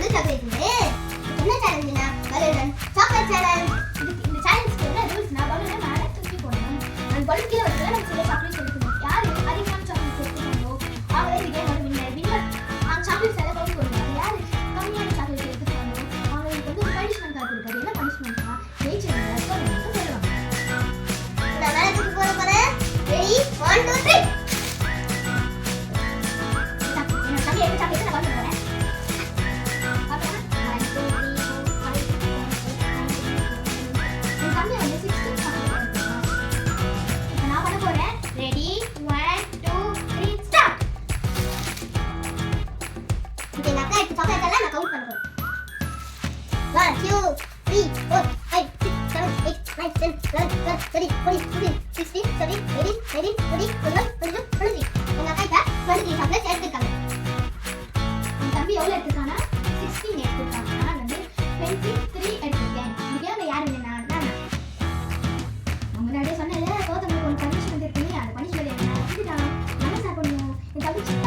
வந்து சாக்லேட் என்ன சேலஞ்சுனா balloon chocolate challenge. இந்த சேலஞ்சுக்கு என்ன ரூல்ஸ்னா பலூனை மேலே தூக்கி போடணும். அந்த பலூன் கீழே வச்சு நம்ம சில சாக்லேட் எடுக்கணும். யார் அதிகமான சாக்லேட் எடுத்துக்காங்களோ அவங்களே இந்த கேமோட வின்னர். அந்த சாக்லேட் எல்லாம் கொண்டு போடுவாங்க. யார் கம்மியான சாக்லேட் எடுத்துக்காங்களோ அவங்களுக்கு வந்து ஒரு பனிஷ்மெண்ட் கார்டு இருக்காது. என்ன பனிஷ்மெண்ட்னா ஜெயிச்சவங்க சொல்லுவாங்க. நான் மேலே தூக்கி போட போறேன். ரெடி 1 2 3. தம்பி எவ்வளவு எடுத்துக்கானா 16 எடுத்துக்கானா. நான் வந்து 23 எடுத்துக்கேன். இதுக்கே யாரு இல்லைன்னா நான் முன்னாடியே சொன்னேன்ல தோத்தவங்களுக்கு ஒரு பனிஷ்மெண்ட் இருக்கு. அந்த பனிஷ்மெண்ட் என்ன இதுதான் நம்ம சாப்பிடணும். என் தம்பி சின்ன